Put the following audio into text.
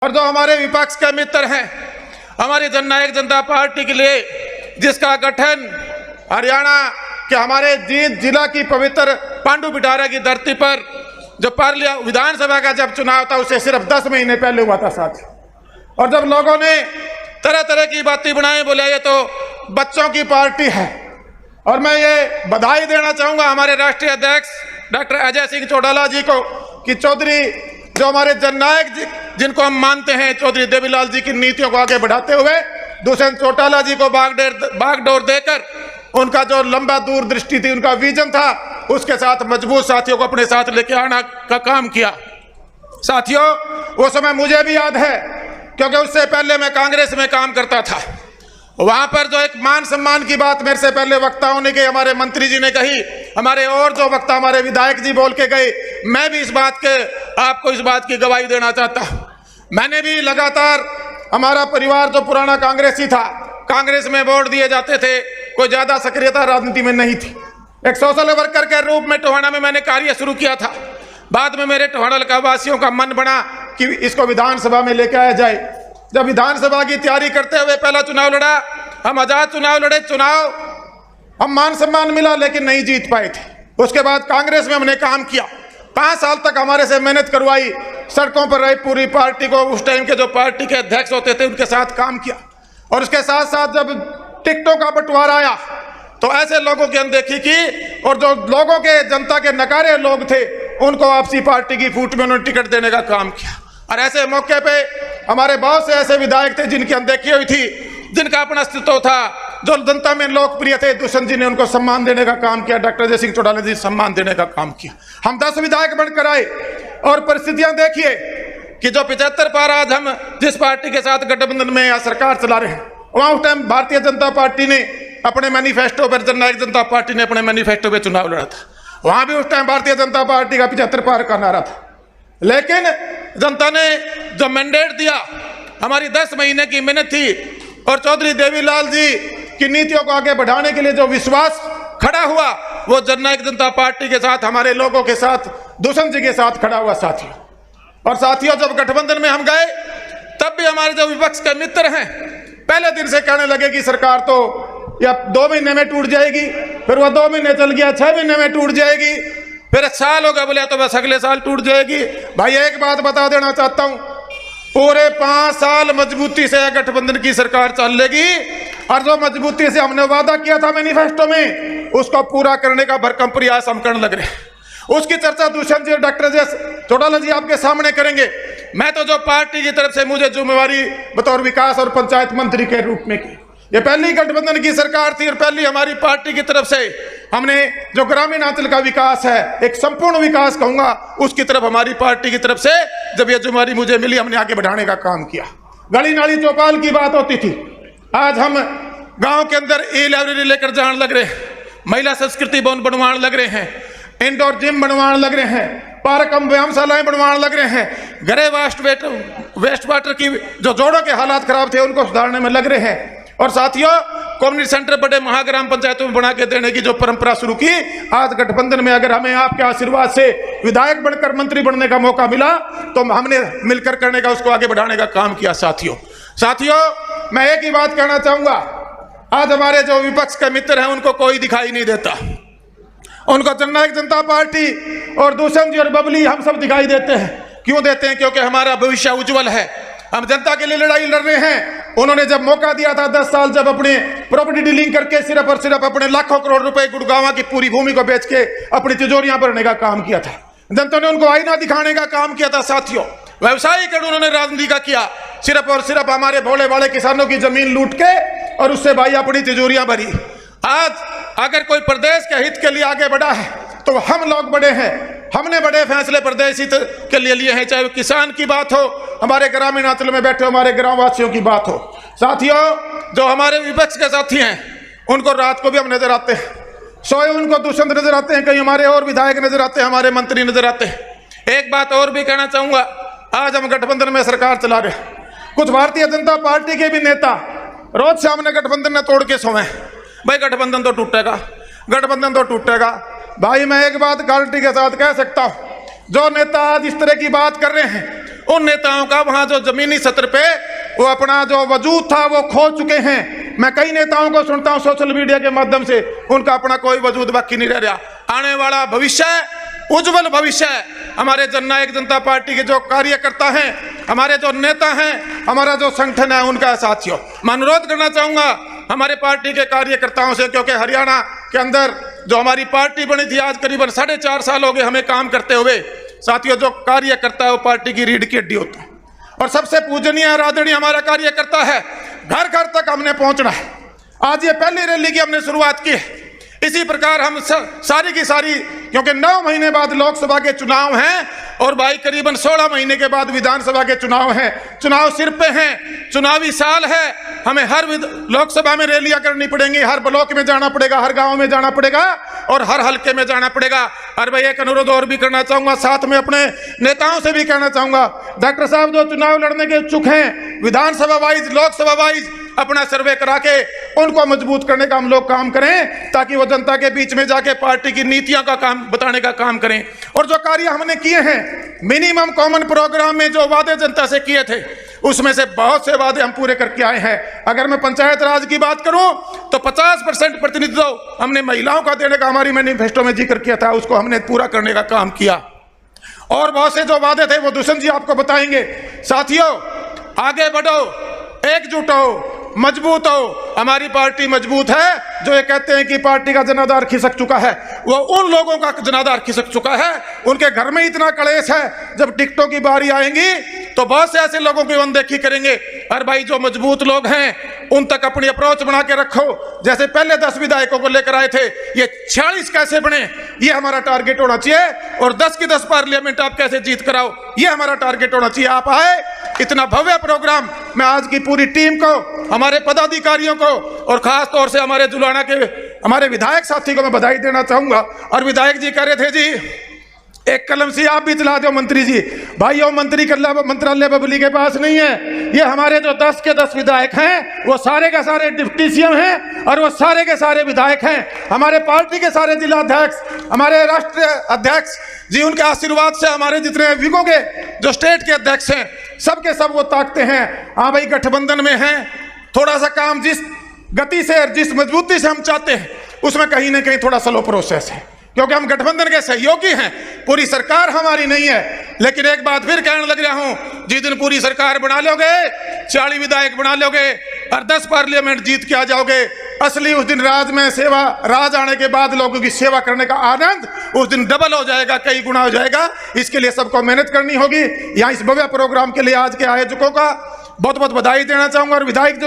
और जो हमारे विपक्ष के मित्र हैं, हमारी जननायक जनता पार्टी के लिए जिसका गठन हरियाणा के हमारे जींद जिला की पवित्र पांडु पिटारा की धरती पर जो पार्लियामेंट विधानसभा का जब चुनाव था उससे सिर्फ 10 महीने पहले हुआ था साथ। और जब लोगों ने तरह तरह की बातें बनाई, बोले ये तो बच्चों की पार्टी है। और मैं ये बधाई देना चाहूँगा हमारे राष्ट्रीय अध्यक्ष डॉक्टर अजय सिंह चौटाला जी को कि चौधरी जो हमारे जननायक जिनको हम मानते हैं, चौधरी देवीलाल जी की नीतियों को आगे बढ़ाते हुए दुष्यंत चौटाला जी को बागडोर देकर उनका जो लंबा दूरदृष्टि थी, उनका विजन था, उसके साथ मजबूत साथियों को अपने साथ लेके आना का काम किया। साथियों, वो समय मुझे भी याद है क्योंकि उससे पहले मैं कांग्रेस में काम करता था। वहां पर जो एक मान सम्मान की बात मेरे से पहले वक्ताओं ने कही, हमारे मंत्री जी ने कही, हमारे और जो वक्ता हमारे विधायक जी बोल के गए, मैं भी आपको इस बात की गवाही देना चाहता हूं। मैंने भी लगातार, हमारा परिवार जो पुराना कांग्रेसी था, कांग्रेस में वोट दिए जाते थे, कोई ज्यादा सक्रियता राजनीति में नहीं थी। एक सोशल वर्कर के रूप में टोहाना में मैंने कार्य शुरू किया था। बाद में मेरे टोहाना वासियों का मन बना कि इसको विधानसभा में लेके आया जाए। जब विधानसभा की तैयारी करते हुए पहला चुनाव लड़ा, हम आजाद चुनाव लड़े, हम मान सम्मान मिला लेकिन नहीं जीत पाए थे। उसके बाद कांग्रेस में हमने काम किया, 5 साल तक हमारे से मेहनत करवाई, सड़कों पर रही पूरी पार्टी को, उस टाइम के जो पार्टी के अध्यक्ष होते थे उनके साथ काम किया। और उसके साथ साथ जब टिकटों का बंटवारा आया तो ऐसे लोगों की अनदेखी की, और जो लोगों के जनता के नकारे लोग थे उनको आपसी पार्टी की फूट में उन्होंने टिकट देने का काम किया। और ऐसे मौके पे हमारे बहुत से ऐसे विधायक थे जिनकी अनदेखी हुई थी, जिनका अपना अस्तित्व था, जो जनता में लोकप्रिय थे। दुष्यंत जी ने उनको सम्मान देने का काम किया, डॉक्टर अजय सिंह चौटाला जी सम्मान देने का काम किया। हम 10 विधायक बनकर आए और परिस्थितियां देखिए कि जो 75 पार आज हम जिस पार्टी के साथ गठबंधन में या सरकार चला रहे हैं, वहां उस टाइम भारतीय जनता पार्टी ने अपने मैनिफेस्टो पर, जननायक जनता पार्टी ने अपने मैनिफेस्टो पे चुनाव लड़ा था। वहां भी उस टाइम भारतीय जनता पार्टी का 75 पार का नारा था। लेकिन जनता ने जो मैंडेट दिया, हमारी 10 महीने की मेहनत थी और चौधरी देवीलाल जी की नीतियों को आगे बढ़ाने के लिए जो विश्वास खड़ा हुआ, वो जननायक जनता पार्टी के साथ, हमारे लोगों के साथ, दुष्यंत जी के साथ खड़ा हुआ साथियों। और साथियों, जब गठबंधन में हम गए तब भी हमारे जो विपक्ष के मित्र हैं पहले दिन से कहने लगे कि सरकार तो या 2 महीने में टूट जाएगी, फिर वह 2 महीने चल गया, 6 महीने में टूट जाएगी, फिर साल हो गया, बोले तो बस अगले साल टूट जाएगी। भाई एक बात बता देना चाहता हूं, पूरे 5 साल मजबूती से गठबंधन की सरकार चलेगी और जो मजबूती से हमने वादा किया था मैनिफेस्टो में, उसको पूरा करने का भरकम प्रयास हम करने लग रहे हैं। उसकी चर्चा दुष्यंत जी और डॉक्टर अजय चौटाला जी आपके सामने करेंगे। मैं तो जो पार्टी की तरफ से मुझे जिम्मेवारी बतौर विकास और पंचायत मंत्री के रूप में की, ये पहली गठबंधन की सरकार थी और पहली हमारी पार्टी की तरफ से हमने जो ग्रामीण अंचल का विकास है, एक संपूर्ण विकास कहूंगा, उसकी तरफ हमारी पार्टी की तरफ से जब ये जिम्मेवारी मुझे मिली, हमने आगे बढ़ाने का काम किया। गली नाली चौपाल की बात होती थी, आज हम गांव के अंदर ई-लाइब्रेरी लेकर जाने लग रहे हैं, महिला संस्कृति भवन बनवाने लग रहे हैं, इंडोर जिम बनवाने लग रहे हैं, पार्क हम व्यायामशालाएं बनवाने लग रहे हैं, घरे वेस्ट वाटर की जो जोड़ों के हालात खराब थे उनको सुधारने में लग रहे हैं। और साथियों, कम्युनिटी सेंटर बड़े महाग्राम पंचायतों में बना के देने की जो परंपरा शुरू की, आज गठबंधन में अगर हमें आपके आशीर्वाद से विधायक बनकर मंत्री बनने का मौका मिला तो हमने मिलकर करने का, उसको आगे बढ़ाने का काम किया। साथियों, मैं एक ही बात कहना चाहूंगा, आज हमारे जो विपक्ष के मित्र हैं उनको कोई दिखाई नहीं देता, उनको जननायक जनता पार्टी और दुष्यंत जी और बबली हम सब दिखाई देते हैं। क्यों देते हैं? क्योंकि हमारा भविष्य उज्जवल है, हम जनता के लिए लड़ाई लड़ रहे हैं। उन्होंने जब मौका दिया था 10 साल, जब अपने प्रॉपर्टी डीलिंग करके सिर्फ और सिर्फ अपने लाखों करोड़ रुपए गुड़गांव की पूरी भूमि को बेच के अपनी तिजोरियां भरने का काम किया था, जनता ने उनको आईना दिखाने का काम किया था। साथियों, व्यवसायीकरण उन्होंने राजनीति का किया, सिर्फ और सिर्फ हमारे भोले वाले किसानों की जमीन लूट के और उससे भाई अपनी तिजोरियां भरी। आज अगर कोई प्रदेश के हित के लिए आगे बढ़ा है तो हम लोग बड़े हैं, हमने बड़े फैसले प्रदेश हित के लिए लिए हैं, चाहे किसान की बात हो, हमारे ग्रामीण अंचल में बैठे हमारे ग्राम वासियों की बात हो। साथियों, जो हमारे विपक्ष के साथी हैं उनको रात को भी हम नजर आते हैं, सोए उनको दुष्यंत नजर आते हैं, कहीं हमारे और विधायक नजर आते हैं, हमारे मंत्री नजर आते हैं। एक बात और भी कहना चाहूंगा, आज हम गठबंधन में सरकार चला रहे हैं, कुछ भारतीय जनता पार्टी के भी नेता रोज सामने गठबंधन ने तोड़ के सोए, भाई गठबंधन तो टूटेगा, गठबंधन तो टूटेगा। भाई मैं एक बात गारंटी के साथ कह सकता हूं, जो नेता आज इस तरह की बात कर रहे हैं उन नेताओं का वहां जो जमीनी सत्र पे वो अपना जो वजूद था वो खो चुके हैं। मैं कई नेताओं को सुनता हूं सोशल मीडिया के माध्यम से, उनका अपना कोई वजूद बाकी नहीं रह रहा। आने वाला भविष्य उज्जवल भविष्य है। हमारे जननायक जनता पार्टी के जो कार्यकर्ता हैं, हमारे जो नेता हैं, हमारा जो संगठन है, उनका साथियों मैं अनुरोध करना चाहूंगा हमारे पार्टी के कार्यकर्ताओं से, क्योंकि हरियाणा के अंदर जो हमारी पार्टी बनी थी आज करीबन 4.5 साल हो गए हमें काम करते हुए। साथियों, जो कार्यकर्ता है वो पार्टी की रीढ़ की हड्डी होता है और सबसे पूजनीय आराधनीय हमारा कार्यकर्ता है। घर घर तक हमने पहुंचना है। आज ये पहली रैली की हमने शुरुआत की है। इसी प्रकार हम सारी की सारी, क्योंकि 9 महीने बाद लोकसभा के चुनाव हैं और भाई करीबन 16 महीने के बाद विधानसभा के चुनाव हैं। चुनाव सिर पे हैं, चुनावी साल है। हमें हर लोकसभा में रैलियां करनी पड़ेंगी, हर ब्लॉक में जाना पड़ेगा, हर गांव में जाना पड़ेगा और हर हल्के में जाना पड़ेगा। और भाई एक अनुरोध और भी करना चाहूंगा, साथ में अपने नेताओं से भी कहना चाहूंगा, डॉक्टर साहब जो चुनाव लड़ने के इच्छुक हैं, विधानसभा वाइज लोकसभा वाइज अपना सर्वे करा के उनको मजबूत करने का हम लोग काम करें, ताकि वो जनता के बीच में जाके पार्टी की नीतियों का काम बताने का काम करें। और जो कार्य हमने किए हैं मिनिमम कॉमन प्रोग्राम में, जो वादे जनता से किए थे, उसमें से बहुत से वादे हम पूरे करके आए हैं। अगर मैं पंचायत राज की बात करूं तो 50% प्रतिनिधित्व हमने महिलाओं का देने का हमारी मैनिफेस्टो में जिक्र किया था, उसको हमने पूरा करने का काम किया। और बहुत से जो वादे थे वो दुष्यंत जी आपको बताएंगे। साथियों, आगे बढ़ो, एकजुट हो, मजबूत हो। हमारी पार्टी मजबूत है। जो ये कहते हैं कि पार्टी का जनाधार खिसक चुका है, वो उन लोगों का जनाधार खिसक चुका है, उनके घर में इतना कलेश है। जब टिकटों की बारी आएंगी तो बहुत से ऐसे लोगों की अनदेखी करेंगे। और भाई जो मजबूत लोग हैं उन तक अपनी अप्रोच बना के रखो। जैसे पहले 10 विधायकों को लेकर आए थे, ये 46 कैसे बने, ये हमारा टारगेट होना चाहिए। और 10 की 10 पार्लियामेंट आप कैसे जीत कराओ, ये हमारा टारगेट होना चाहिए। आप आए, इतना भव्य प्रोग्राम। मैं आज की पूरी टीम को, हमारे पदाधिकारियों को और खास तौर से हमारे जुलाना के हमारे विधायक साथी को मैं बधाई देना चाहूंगा। और विधायक जी कह रहे थे, जी एक कलम से आप भी चला दो मंत्री जी। भाइयों, मंत्रालय बबली के पास नहीं है। ये हमारे जो 10 के 10 विधायक हैं वो सारे के सारे डिप्टी सीएम हैं और वो सारे के सारे विधायक हैं। हमारे पार्टी के सारे जिला अध्यक्ष, हमारे राष्ट्रीय अध्यक्ष जी, उनके आशीर्वाद से हमारे जितने विगों के जो स्टेट के अध्यक्ष हैं सबके सब वो ताकते हैं। हाँ भाई, गठबंधन में हैं, थोड़ा सा काम जिस गति से और जिस मजबूती से हम चाहते हैं उसमें कहीं ना कहीं थोड़ा स्लो प्रोसेस है, क्योंकि हम गठबंधन के सहयोगी हैं। पूरी सरकार हमारी नहीं है। लेकिन एक बात फिर कहने लग रहा हूं, जिस दिन पूरी सरकार बना लोगे, 40 विधायक बना लोगे और 10 पार्लियामेंट जीत के आ जाओगे, असली उस दिन राज में सेवा, राज आने के बाद लोगों की सेवा करने का आनंद उस दिन डबल हो जाएगा, कई गुना हो जाएगा। इसके लिए सबको मेहनत करनी होगी। यहाँ इस भव्य प्रोग्राम के लिए आज के आयोजकों का बहुत बहुत बधाई देना चाहूंगा और विधायक